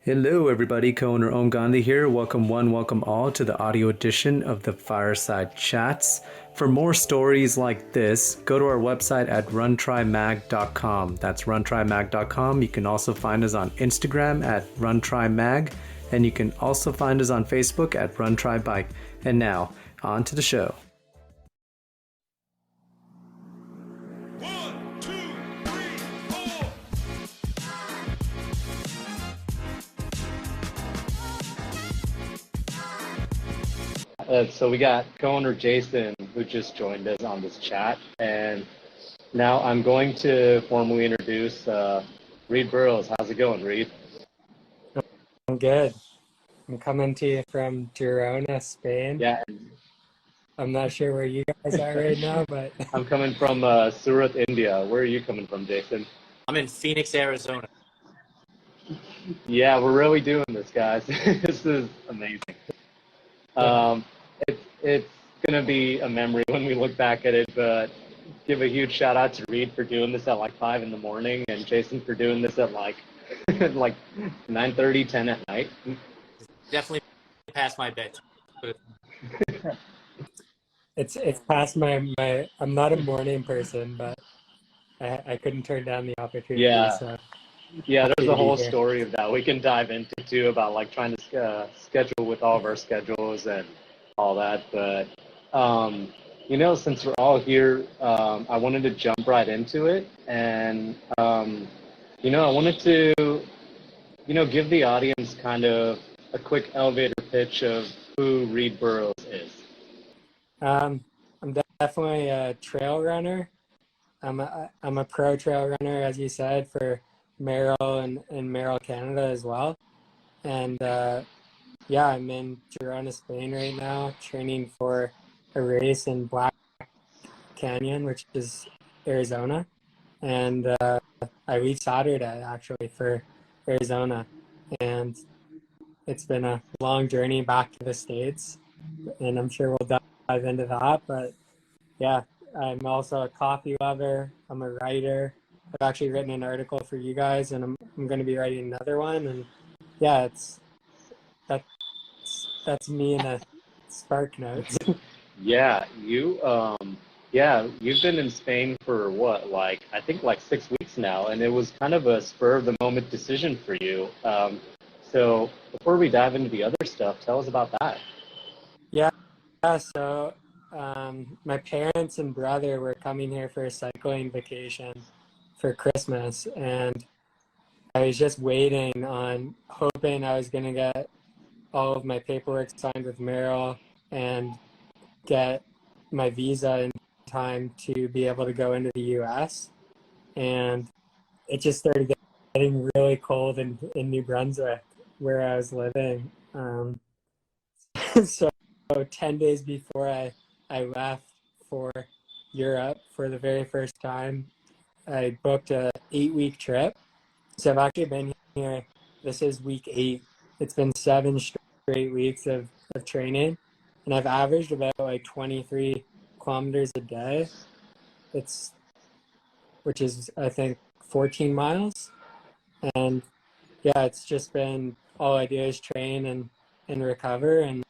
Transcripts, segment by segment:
Hello, everybody. Co-owner Om Gandhi here. Welcome one, welcome all to the audio edition of the Fireside Chats. For more stories like this, go to our website at runtrymag.com. That's runtrymag.com. You can also find us on Instagram at runtrymag, and you can also find us on Facebook at runtrybike. And now, on to the show. One, two, three, four. So we got co-owner Jason who just joined us on this chat, and now I'm going to formally introduce Reid Burrows. How's it going, Reid? I'm good. I'm coming to you from Girona, Spain. Yeah, I'm not sure where you guys are right now, but I'm coming from Surat, India. Where are you coming from, Jason? I'm in Phoenix, Arizona. Yeah, we're really doing this, guys. This is amazing. It's gonna be a memory when we look back at it, but give a huge shout out to Reid for doing this at like 5 in the morning, and Jason for doing this at like like 9:30, 10 at night. Definitely past my bedtime. it's past my I'm not a morning person, but I couldn't turn down the opportunity. Yeah. So Yeah, there's a whole here. story of that we can dive into too, about like trying to schedule with all of our schedules and all that. But since we're all here, I wanted to jump right into it, and I wanted to give the audience kind of a quick elevator pitch of who Reid Burrows is. I'm definitely a trail runner. I'm a pro trail runner, as you said, for Merrell and Merrell Canada as well. And yeah, I'm in Girona, Spain right now, training for a race in Black Canyon, which is Arizona. And I leave Saturday actually for Arizona. And it's been a long journey back to the States, and I'm sure we'll dive into that. But yeah, I'm also a coffee lover. I'm a writer. I've actually written an article for you guys, and I'm going to be writing another one. And yeah, that's me in a spark notes. Yeah, you've been in Spain for what, like I think like 6 weeks now, and it was kind of a spur of the moment decision for you. So before we dive into the other stuff, tell us about that. Yeah, so my parents and brother were coming here for a cycling vacation for Christmas, and I was just waiting on hoping I was going to get all of my paperwork signed with Merrill and get my visa in time to be able to go into the US. And it just started getting really cold in New Brunswick where I was living. So 10 days before I left for Europe for the very first time, I booked a 8-week trip. So I've actually been here. This is week 8. It's been 7 straight weeks of training, and I've averaged about like 23 kilometers a day. Which is I think 14 miles. And yeah, it's just been all I do is train and recover, and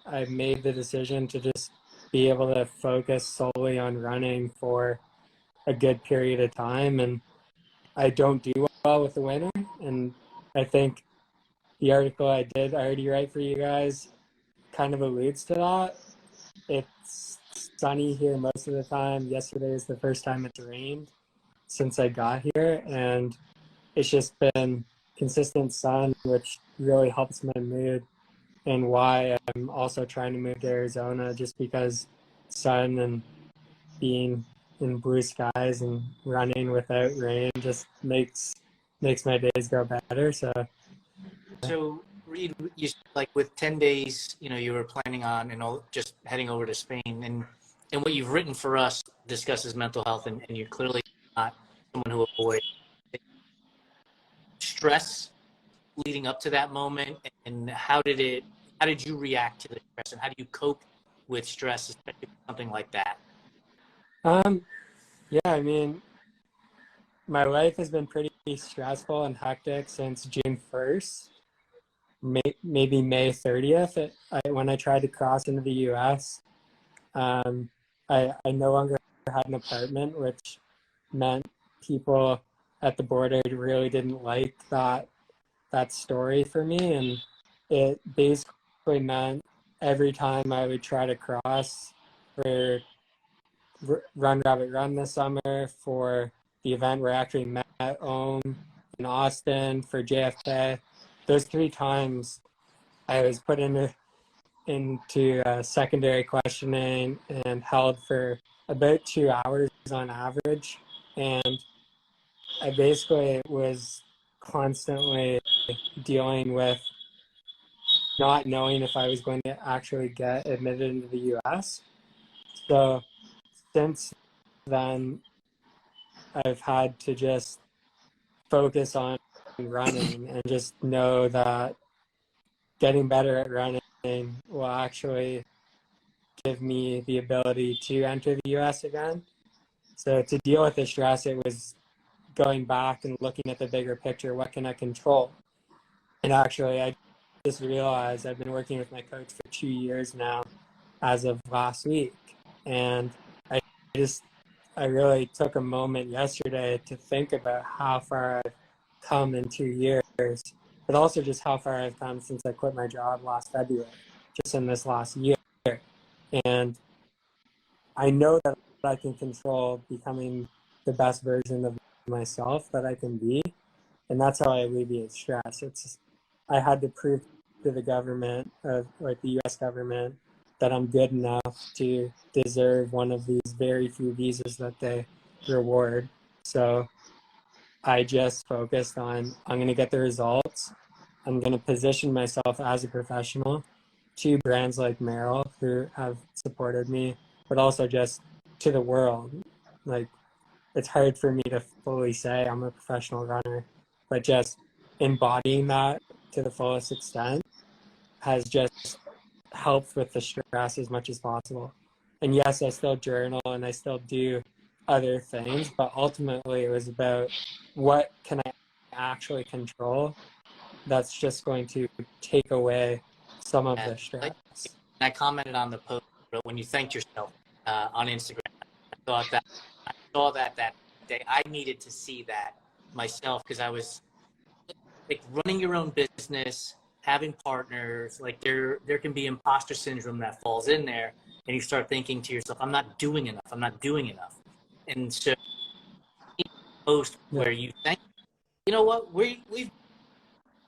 I've made the decision to just be able to focus solely on running for a good period of time. And I don't do well with the winter, and I think the article I did already write for you guys kind of alludes to that. It's sunny here most of the time. Yesterday is the first time it's rained since I got here, and it's just been consistent sun, which really helps my mood, and why I'm also trying to move to Arizona, just because sun and being in blue skies and running without rain just makes my days go better. So, Reid, you like with 10 days, you were planning on just heading over to Spain, and what you've written for us discusses mental health, and you're clearly not someone who avoids stress leading up to that moment. And how did you react to the stress, and how do you cope with stress, especially with something like that? Yeah, I mean, my life has been pretty stressful and hectic since June 1st. maybe May 30th, when I tried to cross into the US. I no longer had an apartment, which meant people at the border really didn't like that story for me, and it basically meant every time I would try to cross for Run Rabbit Run this summer, for the event where I actually met in Austin, for JFK, those 3 times I was put into secondary questioning and held for about 2 hours on average. And I basically was constantly dealing with not knowing if I was going to actually get admitted into the US. So since then, I've had to just focus on running and just know that getting better at running will actually give me the ability to enter the US again. So to deal with the stress, it was going back and looking at the bigger picture. What can I control? And actually, I just realized I've been working with my coach for 2 years now as of last week. And I really took a moment yesterday to think about how far I've come in 2 years, but also just how far I've come since I quit my job last February, just in this last year. And I know that I can control becoming the best version of myself that I can be. And that's how I alleviate stress. I had to prove to the government, like the US government, that I'm good enough to deserve one of these very few visas that they reward. So I just focused on, I'm going to get the results. I'm going to position myself as a professional to brands like Merrell, who have supported me, but also just to the world. Like, it's hard for me to fully say I'm a professional runner, but just embodying that to the fullest extent has just helped with the stress as much as possible. And yes, I still journal and I still do other things, but ultimately it was about what can I actually control that's just going to take away some of the stress. I commented on the post when you thanked yourself on Instagram. I saw that day. I needed to see that myself, because I was like, running your own business, having partners, like there can be imposter syndrome that falls in there, and you start thinking to yourself, I'm not doing enough. And so post where you think, you know what, we've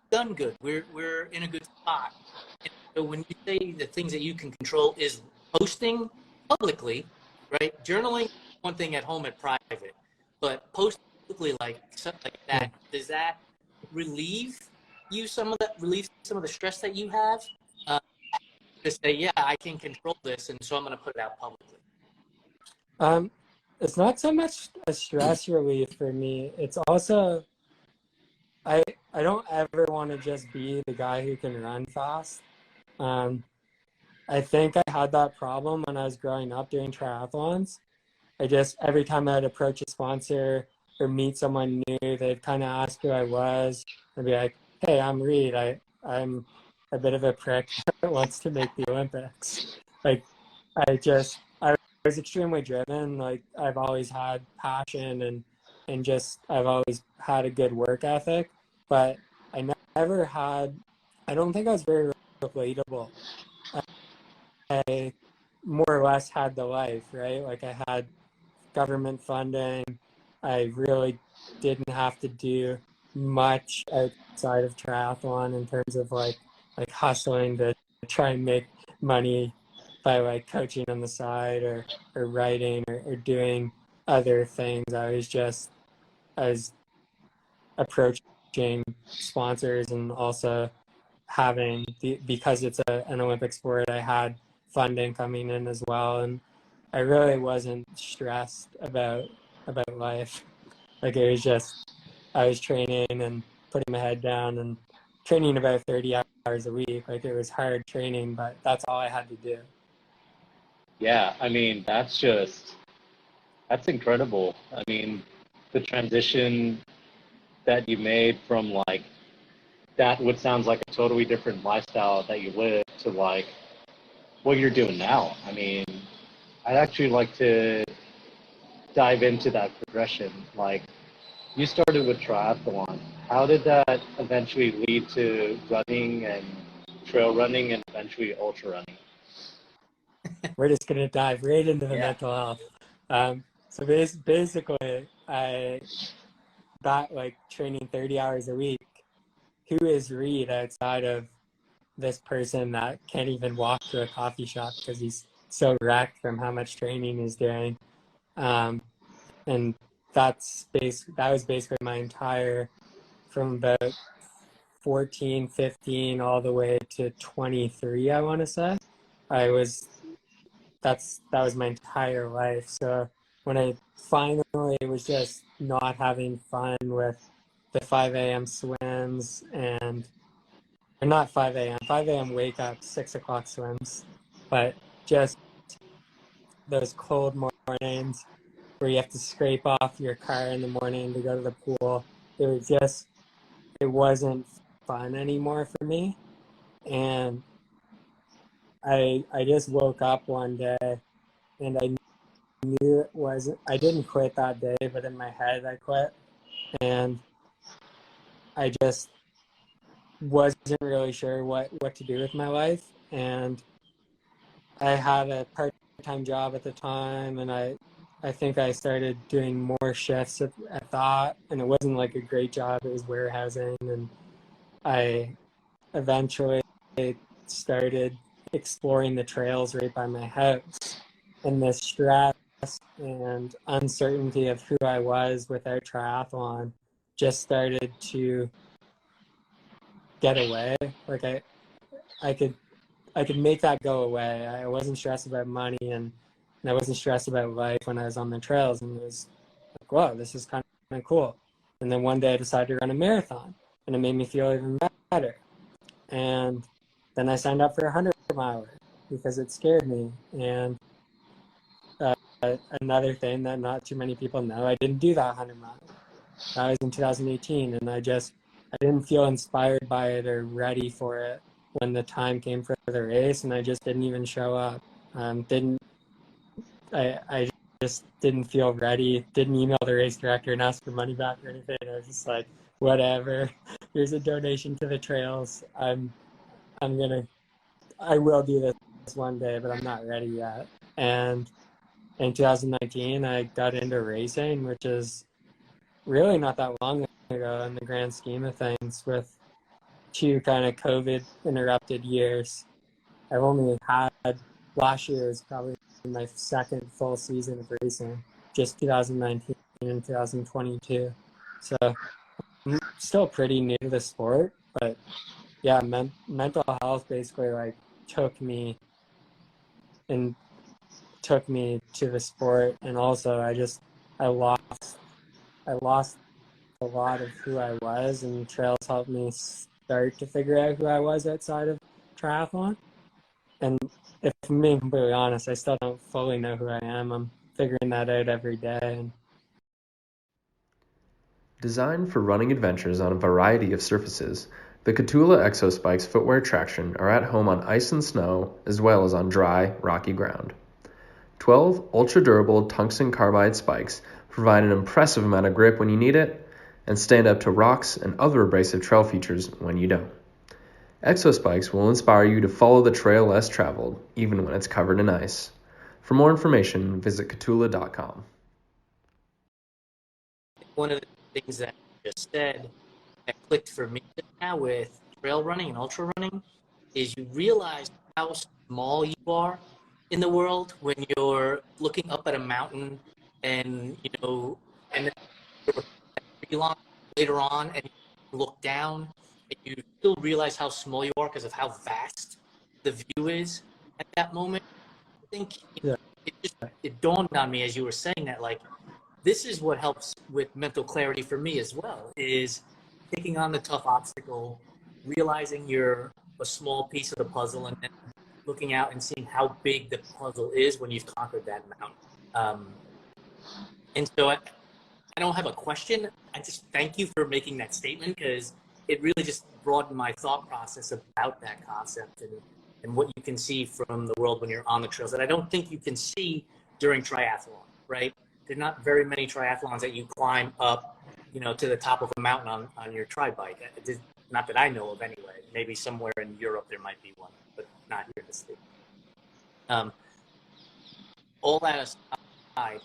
done good, we're in a good spot. And so when you say the things that you can control is posting publicly, right? Journaling, one thing at home at private, but post publicly like something like that, does that relieve some of the stress that you have? To say, yeah, I can control this, and so I'm going to put it out publicly. It's not so much a stress relief for me. It's also, I don't ever want to just be the guy who can run fast. I think I had that problem when I was growing up doing triathlons. Every time I'd approach a sponsor or meet someone new, they'd kind of ask who I was. I'd be like, hey, I'm Reid. I'm a bit of a prick that wants to make the Olympics. Like, I was extremely driven. Like, I've always had passion and just, I've always had a good work ethic, but I don't think I was very relatable. I more or less had the life, right? Like, I had government funding. I really didn't have to do much outside of triathlon in terms of like hustling to try and make money by like coaching on the side or writing or doing other things. I was approaching sponsors, and also having because it's an Olympic sport, I had funding coming in as well, and I really wasn't stressed about life. Like, it was just, I was training and putting my head down and training about 30 hours a week. Like, it was hard training, but that's all I had to do. Yeah, I mean, that's incredible. I mean, the transition that you made from like that would sounds like a totally different lifestyle that you live to like what you're doing now. I mean, I'd actually like to dive into that progression. Like, you started with triathlon. How did that eventually lead to running and trail running and eventually ultra running? We're just gonna dive right into the Yeah. mental health. So basically, I got like training 30 hours a week. Who is Reid outside of this person that can't even walk to a coffee shop because he's so wrecked from how much training he's doing? And that was basically my entire, from about 14, 15 all the way to 23, I want to say. I was that was my entire life. So when I finally was just not having fun with the 5 a.m. swims, and or not 5 a.m. wake up, 6 o'clock swims, but just those cold mornings where you have to scrape off your car in the morning to go to the pool. It wasn't fun anymore for me. And I just woke up one day and I knew it wasn't, I didn't quit that day, but in my head I quit. And I just wasn't really sure what to do with my life. And I had a part-time job at the time, and I think I started doing more shifts at that, and it wasn't like a great job. It was warehousing, and I eventually started exploring the trails right by my house. And the stress and uncertainty of who I was without triathlon just started to get away. Like I could make that go away. I wasn't stressed about money, and I wasn't stressed about life when I was on the trails. And it was like, whoa, this is kind of cool. And then one day I decided to run a marathon, and it made me feel even better. And then I signed up for a 100-miler because it scared me. And another thing that not too many people know, I didn't do that 100-miler. That was in 2018, and I didn't feel inspired by it or ready for it when the time came for the race, and I just didn't even show up. I just didn't feel ready. Didn't email the race director and ask for money back or anything. I was just like, whatever. Here's a donation to the trails. I will do this one day, but I'm not ready yet. And in 2019, I got into racing, which is really not that long ago in the grand scheme of things, with 2 kind of COVID interrupted years. I've only had, last year was probably my second full season of racing, just 2019 and 2022. So I'm still pretty new to the sport, but yeah, mental health basically like took me to the sport. And also I lost a lot of who I was, and trails helped me start to figure out who I was outside of triathlon. And if I'm being completely honest, I still don't fully know who I am. I'm figuring that out every day. And Designed for running adventures on a variety of surfaces, the Catula Exo Spikes footwear traction are at home on ice and snow as well as on dry, rocky ground. 12 ultra-durable tungsten carbide spikes provide an impressive amount of grip when you need it and stand up to rocks and other abrasive trail features when you don't. Exo Spikes will inspire you to follow the trail less traveled, even when it's covered in ice. For more information, visit catula.com. One of the things that you just said that clicked for me now with trail running and ultra running is you realize how small you are in the world when you're looking up at a mountain, and and then you're tree line later on, and you look down and you still realize how small you are because of how vast the view is at that moment. I think yeah, it dawned on me as you were saying that, like, this is what helps with mental clarity for me as well, is taking on the tough obstacle, realizing you're a small piece of the puzzle, and then looking out and seeing how big the puzzle is when you've conquered that mountain. And so I don't have a question. I just thank you for making that statement, because it really just broadened my thought process about that concept and what you can see from the world when you're on the trails that I don't think you can see during triathlon, right? There are not very many triathlons that you climb up, to the top of a mountain on your tri bike. Not that I know of anyway. Maybe somewhere in Europe there might be one, but not here in the States. All that aside,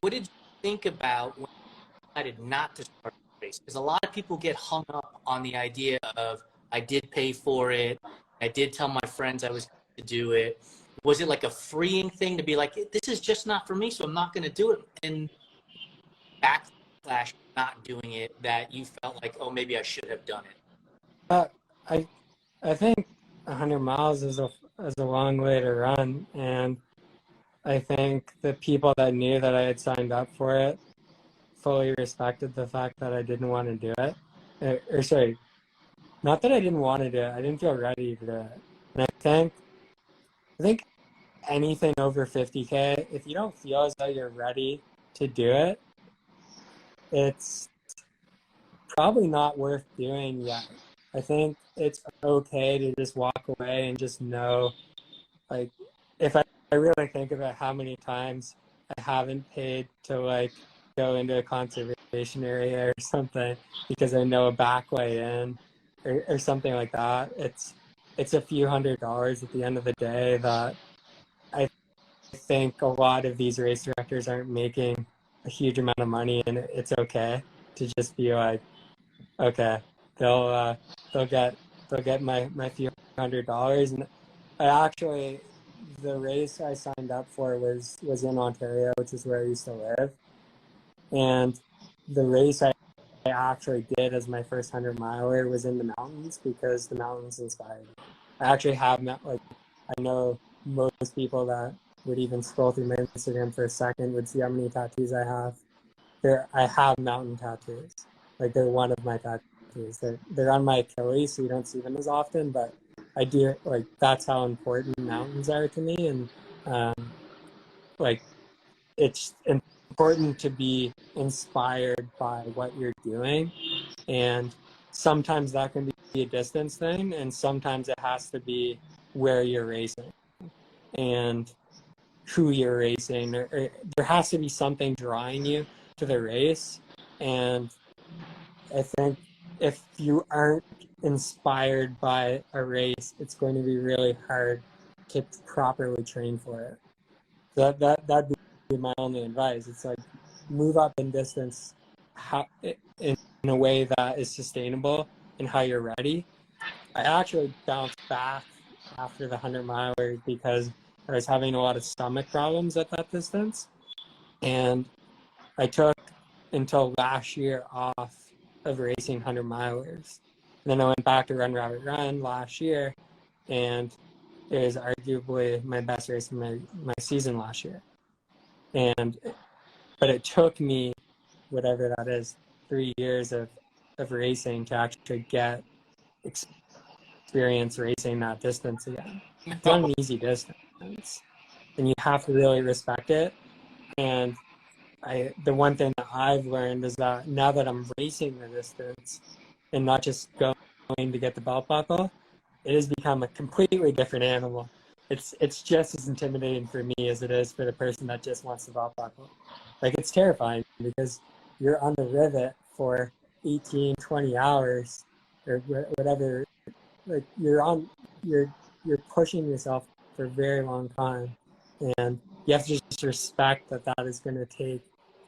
what did you think about when you decided not to start the race? Because a lot of people get hung up on the idea of, I did pay for it, I did tell my friends I was going to do it. Was it like a freeing thing to be like, this is just not for me, so I'm not going to do it? And backslash not doing it, that you felt like, oh, maybe I should have done it? I think 100 miles is a long way to run, and I think the people that knew that I had signed up for it fully respected the fact that I didn't want to do it. Or sorry, not that I didn't want to do it. I didn't feel ready to do it. And I think anything over 50K, if you don't feel as though you're ready to do it, it's probably not worth doing yet. I think it's okay to just walk away and just know, like, if I really think about how many times I haven't paid to like go into a conservation area or something because I know a back way in or something like that. It's a few $100s at the end of the day that I think a lot of these race directors aren't making a huge amount of money, and it's okay to just be like, okay, they'll get my few $100s. And the race I signed up for was in Ontario, which is where I used to live. And the race I actually did as my first 100-miler was in the mountains because the mountains inspired me. I actually have, like, I know most people that would even scroll through my Instagram for a second would see how many tattoos I have. I have mountain tattoos. Like, they're one of my tattoos. They're on my Achilles, so you don't see them as often, but I do, like, that's how important mountains are to me. And like, it's important to be inspired by what you're doing, and sometimes that can be a distance thing, and sometimes it has to be where you're racing and who you're racing, or there has to be something drawing you to the race. And I think if you aren't inspired by a race, it's going to be really hard to properly train for it. So that'd be my only advice. It's like, move up in distance in a way that is sustainable and how you're ready. I actually bounced back after the 100-miler because I was having a lot of stomach problems at that distance. And I took until last year off of racing 100-milers. And then I went back to Run Rabbit Run last year, and it was arguably my best race of my season last year. But it took me, whatever that is, 3 years of racing to actually get experience racing that distance again. It's not an easy distance, and you have to really respect it. And the one thing that I've learned is that now that I'm racing the distance and not just going to get the belt buckle, it has become a completely different animal. It's just as intimidating for me as it is for the person that just wants the belt buckle. Like, it's terrifying because you're on the rivet for 18, 20 hours or whatever. Like, you're pushing yourself for a very long time, and you have to just respect that is going to take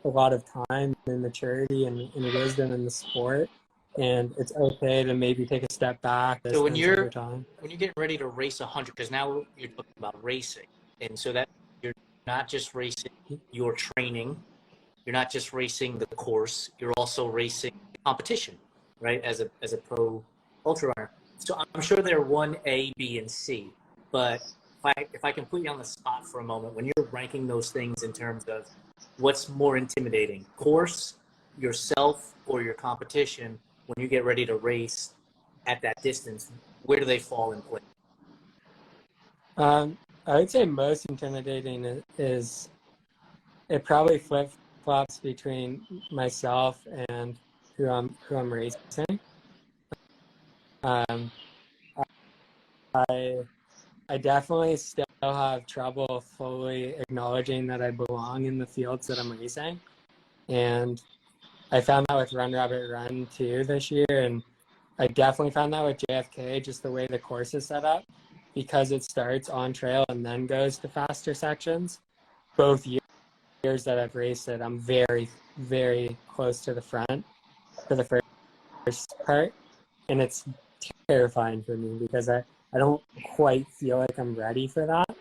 a lot of time and maturity and wisdom in the sport. And it's okay to maybe take a step back. So when you're getting ready to race 100, because now you're talking about racing, and so that you're not just racing your training, you're not just racing the course, you're also racing competition, right? As a pro ultra runner. So I'm sure they're 1A, B, and C, but if I can put you on the spot for a moment, when you're ranking those things in terms of what's more intimidating, course, yourself, or your competition, when you get ready to race at that distance, where do they fall in place? I would say most intimidating is it probably flip-flops between myself and who I'm racing. Um, I I definitely still have trouble fully acknowledging that I belong in the fields that I'm racing, and I found that with Run Rabbit Run too this year, and I definitely found that with JFK, just the way the course is set up, because it starts on trail and then goes to faster sections. Both years that I've raced it, I'm very, very close to the front for the first part, and it's terrifying for me because I don't quite feel like I'm ready for that.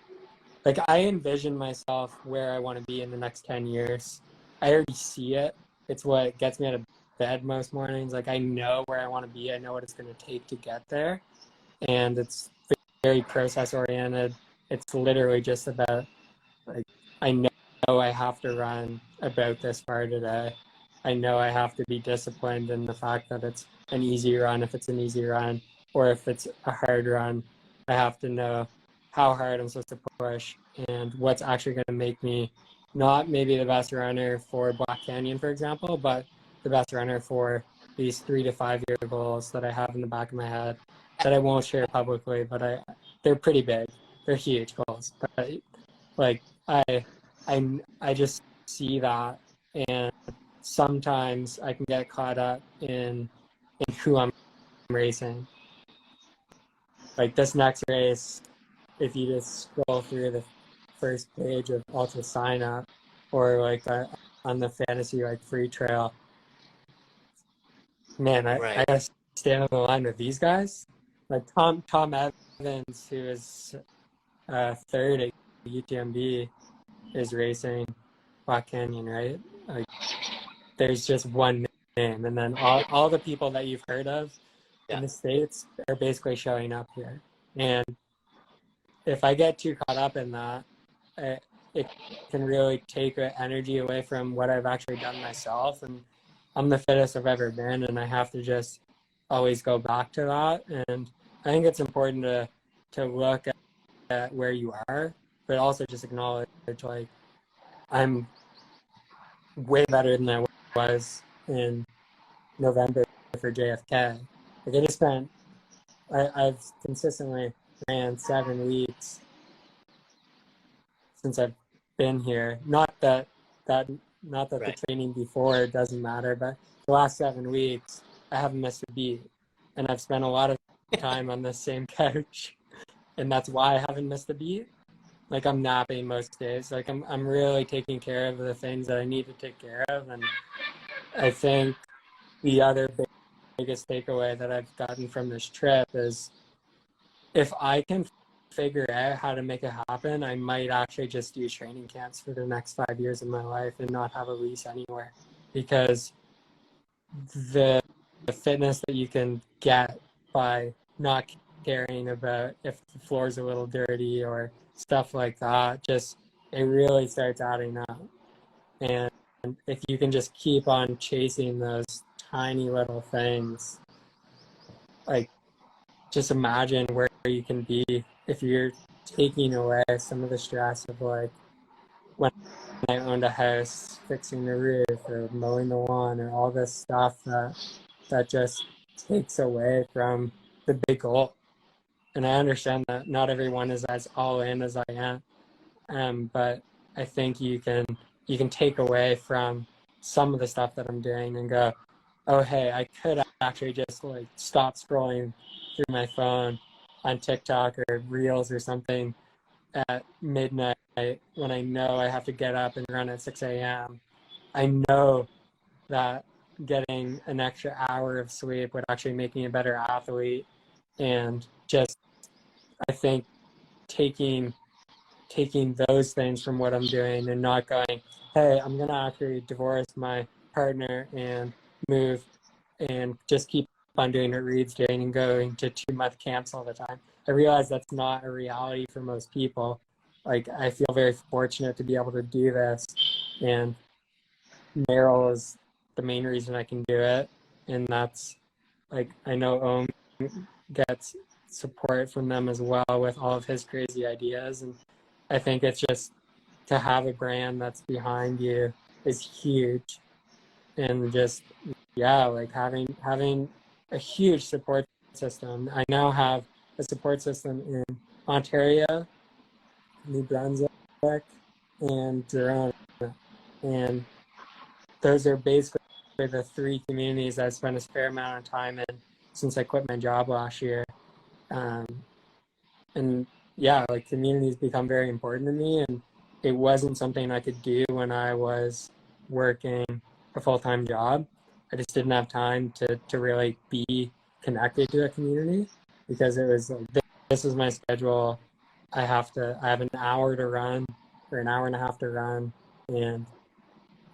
Like, I envision myself where I want to be in the next 10 years. I already see it. It's what gets me out of bed most mornings. Like, I know where I want to be. I know what it's going to take to get there. And it's very process oriented. It's literally just about, like, I know I have to run about this far today. I know I have to be disciplined in the fact that it's an easy run if it's an easy run, or if it's a hard run, I have to know how hard I'm supposed to push and what's actually going to make me not maybe the best runner for Black Canyon, for example, but the best runner for these 3 to 5 year goals that I have in the back of my head that I won't share publicly, but they're pretty big. They're huge goals. But like I just see that, and sometimes I can get caught up in who I'm racing. Like this next race, if you just scroll through the first page of Ultra Sign Up, or like on the fantasy like free trail, man, I gotta stand on the line with these guys. Like Tom Evans, who is third at UTMB, is racing Black Canyon, right? Like there's just one name, and then all the people that you've heard of in the States are basically showing up here. And if I get too caught up in that, it can really take energy away from what I've actually done myself. And I'm the fittest I've ever been, and I have to just always go back to that. And I think it's important to look at where you are, but also just acknowledge, like, I'm way better than I was in November for JFK. Like I just spent, I've consistently ran 7 weeks since I've been here. Not that the training before doesn't matter, but the last 7 weeks I haven't missed a beat, and I've spent a lot of time on the same couch, and that's why I haven't missed a beat. Like I'm napping most days. Like I'm really taking care of the things that I need to take care of, and I think the other biggest takeaway that I've gotten from this trip is if I can figure out how to make it happen, I might actually just do training camps for the next 5 years of my life and not have a lease anywhere, because the fitness that you can get by not caring about if the floor is a little dirty or stuff like that, just it really starts adding up. And if you can just keep on chasing those tiny little things, like just imagine where you can be if you're taking away some of the stress of like when I owned a house, fixing the roof or mowing the lawn or all this stuff that just takes away from the big goal. And I understand that not everyone is as all in as I am, but I think you can take away from some of the stuff that I'm doing and go, oh hey, I could actually just like stop scrolling through my phone on TikTok or Reels or something at midnight when I know I have to get up and run at 6 a.m. I know that getting an extra hour of sleep would actually make me a better athlete. And just, I think taking those things from what I'm doing and not going, hey, I'm going to actually divorce my partner and move and just keep on doing what Reid's doing and going to 2-month camps all the time. I realize that's not a reality for most people. Like, I feel very fortunate to be able to do this, and Merrell is the main reason I can do it. And that's, like, I know Ohm gets support from them as well with all of his crazy ideas. And I think it's just to have a brand that's behind you is huge. And just, yeah, like having a huge support system. I now have a support system in Ontario, New Brunswick, and Toronto, and those are basically the three communities I've spent a fair amount of time in since I quit my job last year. Um, and yeah, like communities become very important to me, and it wasn't something I could do when I was working a full-time job. I just didn't have time to really be connected to a community because it was like, this is my schedule. I have an hour to run or an hour and a half to run, and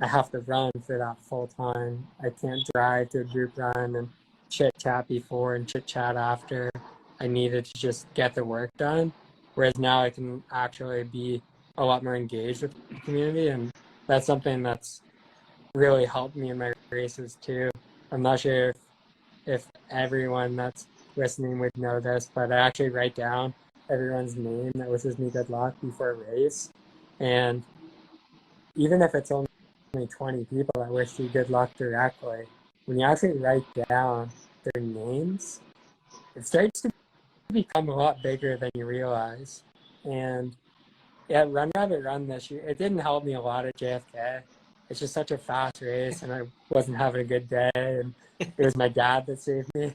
I have to run for that full time. I can't drive to a group run and chit chat before and chit chat after. I needed to just get the work done. Whereas now I can actually be a lot more engaged with the community, and that's something that's really helped me in my races too. I'm not sure if everyone that's listening would know this, but I actually write down everyone's name that wishes me good luck before a race. And even if it's only 20 people that wish you good luck directly, when you actually write down their names, it starts to become a lot bigger than you realize. And yeah, Run Rabbit Run this year, it didn't help me a lot at JFK. It's just such a fast race, and I wasn't having a good day, and it was my dad that saved me.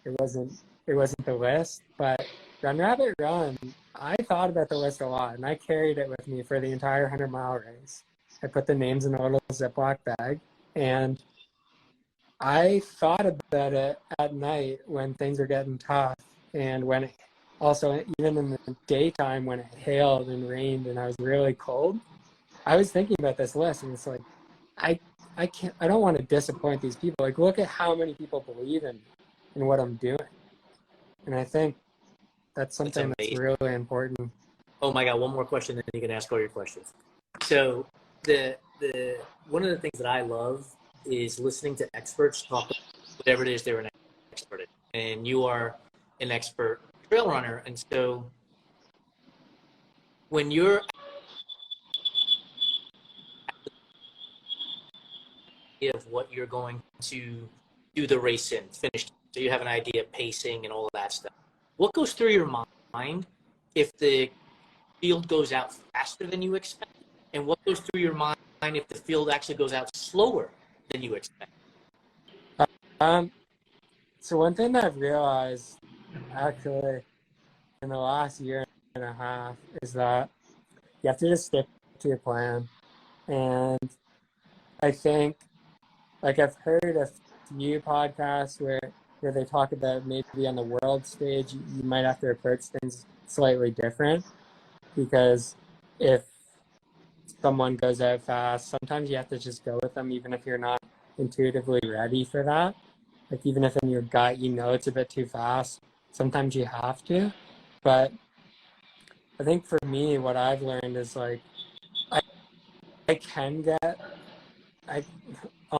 It wasn't the list, but Run Rabbit Run, I thought about the list a lot, and I carried it with me for the entire 100-mile race. I put the names in a little Ziploc bag, and I thought about it at night when things were getting tough, and when it, also even in the daytime when it hailed and rained and I was really cold. I was thinking about this list, and it's like, I don't want to disappoint these people. Like, look at how many people believe in me and what I'm doing, and I think that's something that's really important. Oh my God, one more question, then you can ask all your questions. So the one of the things that I love is listening to experts talk about whatever it is they're an expert in. And you are an expert trail runner. And so when you're of what you're going to do the race in, finish, so you have an idea of pacing and all of that stuff. What goes through your mind if the field goes out faster than you expect? And what goes through your mind if the field actually goes out slower than you expect? So one thing that I've realized actually in the last year and a half is that you have to just stick to your plan. And I think, like, I've heard a few podcasts where they talk about maybe on the world stage, you might have to approach things slightly different, because if someone goes out fast, sometimes you have to just go with them, even if you're not intuitively ready for that. Like, even if in your gut you know it's a bit too fast, sometimes you have to. But I think for me, what I've learned is, like, I can get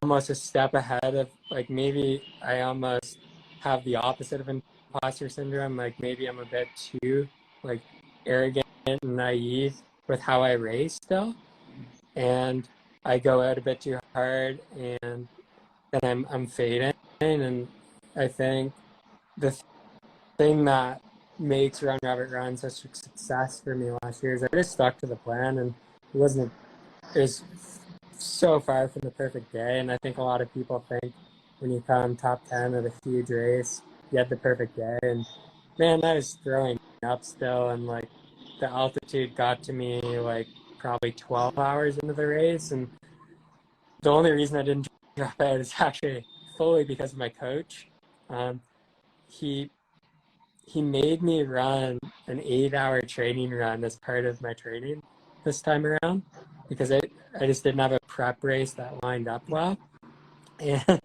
almost a step ahead of, like, maybe I almost have the opposite of imposter syndrome. Like, maybe I'm a bit too, like, arrogant and naive with how I race still, and I go out a bit too hard, and then I'm fading. And I think the thing that makes Run Rabbit Run such a success for me last year is I just stuck to the plan, and it was so far from the perfect day. And I think a lot of people think when you come top 10 at a huge race, you had the perfect day. And man, I was throwing up still, and like the altitude got to me like probably 12 hours into the race. And the only reason I didn't drop out is actually fully because of my coach. He made me run an 8-hour training run as part of my training this time around, because I just didn't have a prep race that lined up well. And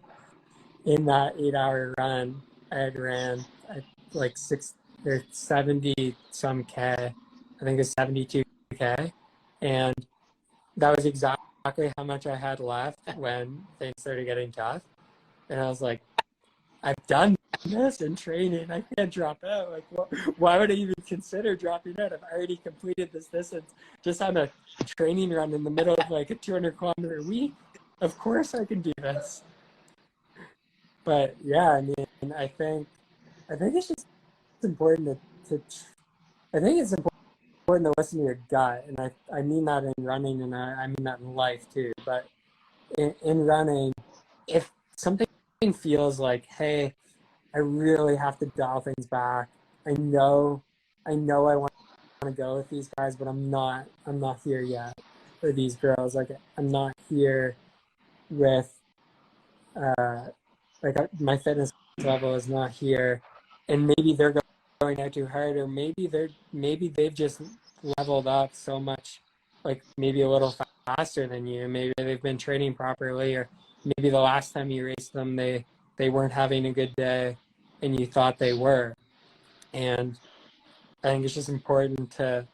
in that 8-hour run, I had ran like 70 some K. I think it's 72 K. And that was exactly how much I had left when things started getting tough. And I was like, I've done this in training. I can't drop out. Like, why would I even consider dropping out? I've already completed this distance just on a training run in the middle of like a 200-kilometer week. Of course I can do this. But yeah, I mean, I think it's just important I think it's important to listen to your gut. And I mean that in running, and I mean that in life too. But in running, if something feels like, hey, I really have to dial things back. I know I want to go with these guys, but I'm not here yet. Or these girls, like I'm not here with, my fitness level is not here, and maybe they're going out too hard, or maybe they've just leveled up so much, like maybe a little faster than you. Maybe they've been training properly, or maybe the last time you raced them, they weren't having a good day, and you thought they were. And I think it's just important to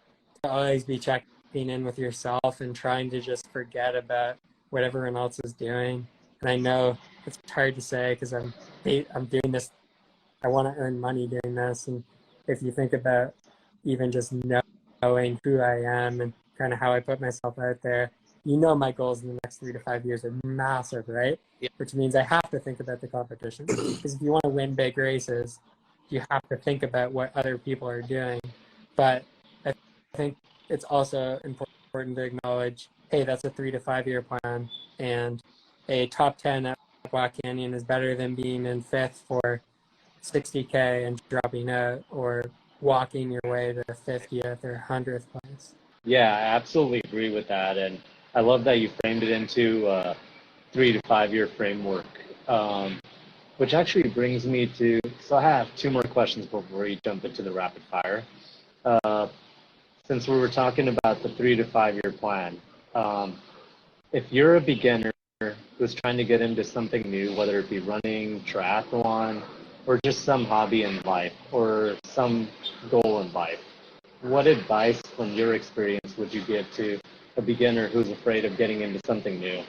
always be checking in with yourself and trying to just forget about what everyone else is doing. And I know it's hard to say because I'm doing this. I want to earn money doing this. And if you think about even just knowing who I am and kind of how I put myself out there, you know, my goals in the next 3 to 5 years are massive, right? Yeah. Which means I have to think about the competition, because if you want to win big races, you have to think about what other people are doing. But I think it's also important to acknowledge, hey, that's a 3 to 5 year plan, and a top 10 at Black Canyon is better than being in fifth for 60K and dropping out, or walking your way to 50th or 100th place. Yeah, I absolutely agree with that, and I love that you framed it into a 3 to 5 year framework. Which actually brings me to, so I have two more questions before we jump into the rapid fire. Since we were talking about the 3 to 5 year plan, if you're a beginner who's trying to get into something new, whether it be running, triathlon, or just some hobby in life, or some goal in life, what advice from your experience would you give to a beginner who's afraid of getting into something new?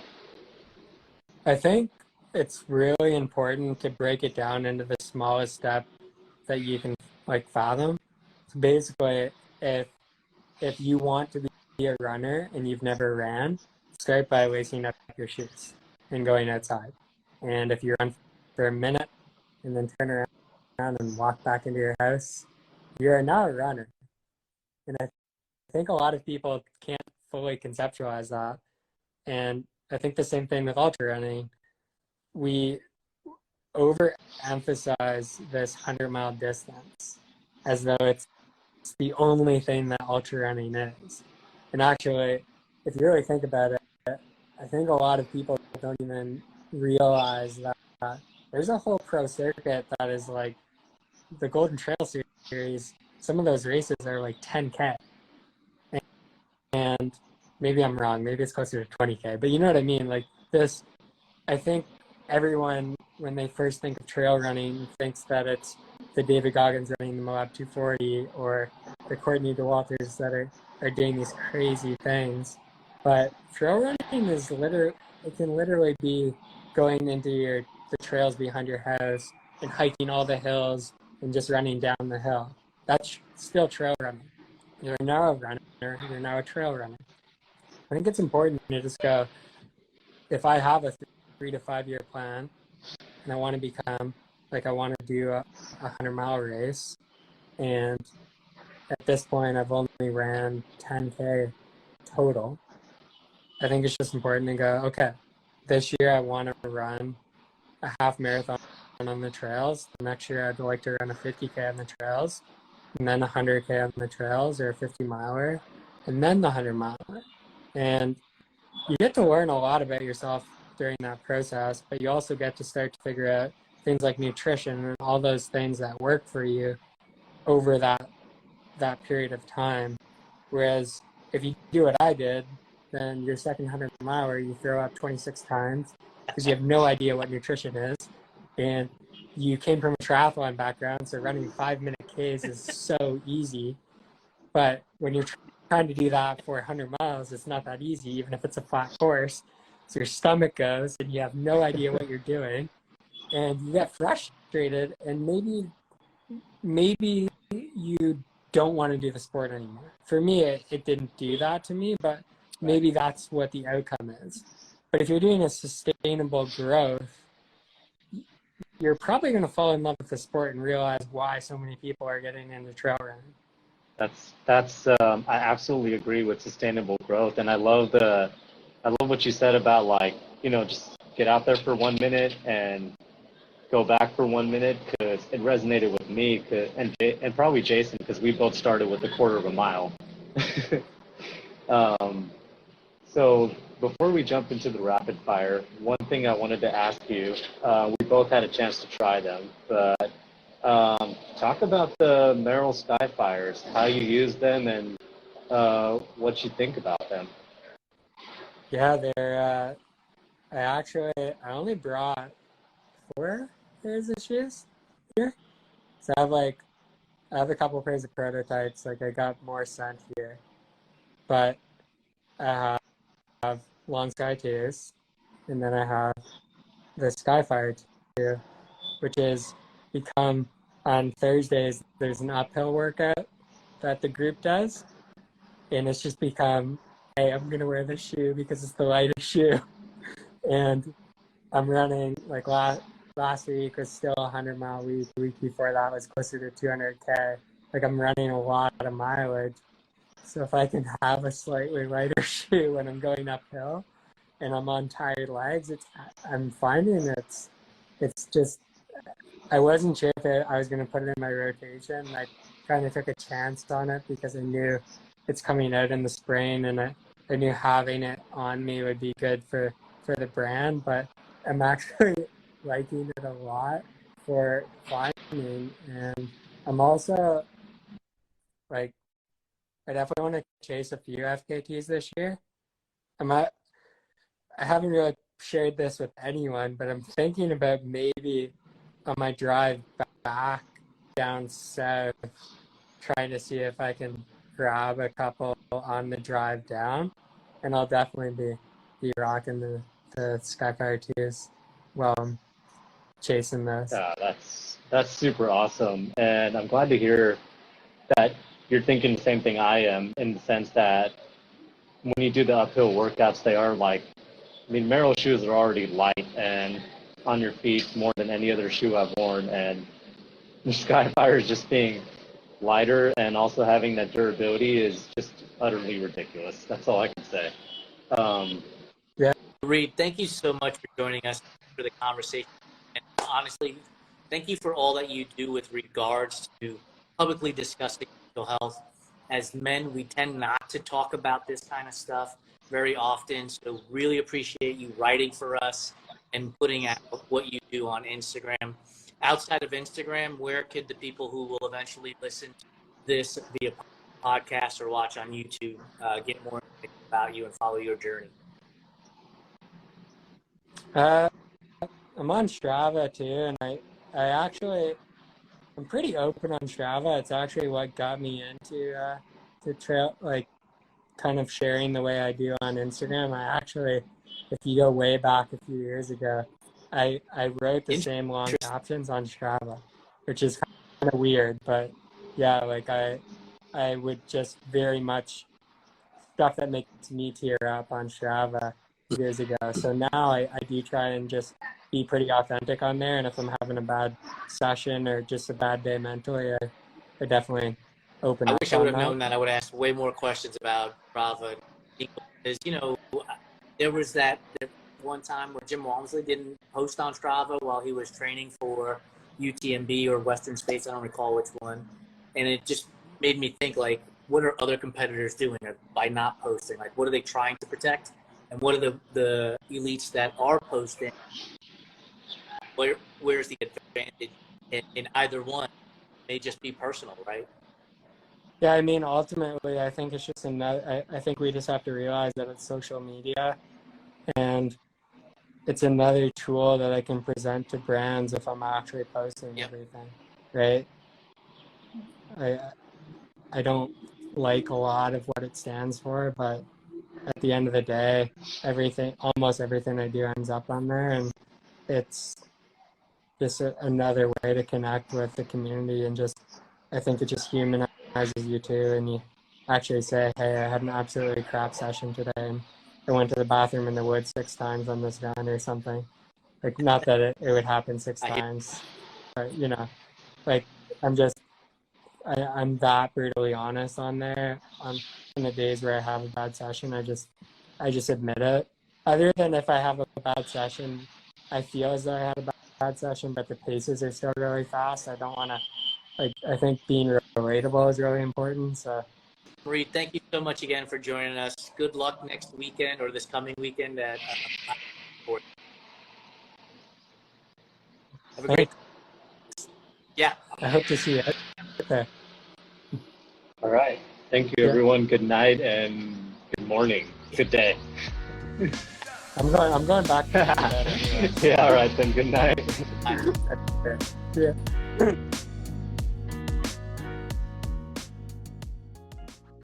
I think it's really important to break it down into the smallest step that you can like fathom. So basically, if you want to be a runner and you've never ran, start by lacing up your shoes and going outside. And if you run for a minute and then turn around and walk back into your house, you're now a runner. And I think a lot of people can't fully conceptualize that. And I think the same thing with ultra running. We overemphasize this 100-mile distance as though it's the only thing that ultra running is. And actually, if you really think about it, I think a lot of people don't even realize that there's a whole pro circuit that is like the Golden Trail Series. Some of those races are like 10K. And maybe I'm wrong. Maybe it's closer to 20K. But you know what I mean? Like this, I think everyone, when they first think of trail running, thinks that it's the David Goggins running the Moab 240 or the Courtney DeWalters that are doing these crazy things. But trail running is it can literally be going into the trails behind your house and hiking all the hills and just running down the hill. That's still trail running. You're now a runner, you're now a trail runner. I think it's important to just go, if I have a 3 to 5 year plan and I want to become, like I want to do a 100-mile race, and at this point I've only ran 10K total, I think it's just important to go, okay, this year I want to run a half marathon on the trails. The next year I'd like to run a 50K on the trails, and then a 100K on the trails, or a 50-miler, and then the 100-miler. And you get to learn a lot about yourself during that process, but you also get to start to figure out things like nutrition and all those things that work for you over that period of time. Whereas if you do what I did, then your second 100-miler, you throw up 26 times because you have no idea what nutrition is. And you came from a triathlon background, so running 5-minute Ks is so easy. But when you're trying to do that for 100 miles, it's not that easy, even if it's a flat course. So your stomach goes and you have no idea what you're doing, and you get frustrated, and maybe you don't want to do the sport anymore. For me, it didn't do that to me, but maybe that's what the outcome is. But if you're doing a sustainable growth, you're probably going to fall in love with the sport and realize why so many people are getting into trail running. I absolutely agree with sustainable growth, and I love what you said about, like, just get out there for 1 minute and go back for 1 minute, because it resonated with me, and probably Jason, because we both started with a quarter of a mile. So before we jump into the rapid fire, one thing I wanted to ask you, we both had a chance to try them, but talk about the Merrell Skyfires, how you use them, and what you think about them. Yeah, they're, I only brought 4 pairs of shoes here. So I have a couple pairs of prototypes, like I got more sent here. But I have Long Sky 2s, and then I have the Skyfire 2, which is become on Thursdays, there's an uphill workout that the group does. And it's just become, hey, I'm going to wear this shoe because it's the lightest shoe. And I'm running, like last week was still a 100-mile week. The week before that was closer to 200K. Like, I'm running a lot of mileage. So if I can have a slightly lighter shoe when I'm going uphill and I'm on tired legs, I'm finding it's just, I wasn't sure if I was going to put it in my rotation. I kind of took a chance on it because I knew it's coming out in the spring, and I knew having it on me would be good for the brand. But I'm actually liking it a lot for climbing, and I'm also like, I definitely want to chase a few FKTs this year. I haven't really shared this with anyone, but I'm thinking about maybe on my drive back down south, trying to see if I can grab a couple on the drive down, and I'll definitely be rocking the Skyfire 2s while I'm chasing those. Yeah, that's super awesome, and I'm glad to hear that you're thinking the same thing I am, in the sense that when you do the uphill workouts, they are like, Merrell shoes are already light and on your feet more than any other shoe I've worn, and the Skyfire just being lighter and also having that durability is just utterly ridiculous. That's all I can say. Reid, thank you so much for joining us for the conversation. And honestly, thank you for all that you do with regards to publicly discussing mental health. As men, we tend not to talk about this kind of stuff very often, so really appreciate you writing for us and putting out what you do on Instagram. Outside of Instagram, where could the people who will eventually listen to this via podcast or watch on YouTube get more information about you and follow your journey? I'm on Strava too, and I'm pretty open on Strava. It's actually what got me into to trail, like kind of sharing the way I do on Instagram. I actually, if you go way back a few years ago, I wrote the same long captions on Strava, which is kind of weird, but yeah, like I would just very much stuff that makes me tear up on Strava years ago. So now I do try and just be pretty authentic on there. And if I'm having a bad session or just a bad day mentally, I definitely open up. I wish I would have known that. I would have asked way more questions about Strava. Because, there was that one time where Jim Walmsley didn't post on Strava while he was training for UTMB or Western States. I don't recall which one. And it just made me think, like, what are other competitors doing by not posting? Like, what are they trying to protect? And what are the elites that are posting? Where's the advantage in either one? It may just be personal, right? Yeah, I mean, ultimately, I think it's just I think we just have to realize that it's social media, and it's another tool that I can present to brands if I'm actually posting everything, right? I don't like a lot of what it stands for, but at the end of the day, almost everything I do ends up on there, and it's just another way to connect with the community, and I think it just humanizes you too, and you actually say, hey, I had an absolutely crap session today, and I went to the bathroom in the woods 6 times on this run or something. Like, not that it would happen six I hear- times, but you know, like I'm that brutally honest on there. On the days where I have a bad session, I just admit it. Other than if I have a bad session, I feel as though I had a bad session, but the paces are still really fast. I don't want to, like, I think being relatable is really important. So Reid, thank you so much again for joining us. Good luck next weekend or this coming weekend at have a great. Yeah. I hope to see you there. All right. Thank you, Yeah. everyone. Good night and good morning. Good day. I'm going back to bed anyway. Yeah. All right then. Good night. Yeah.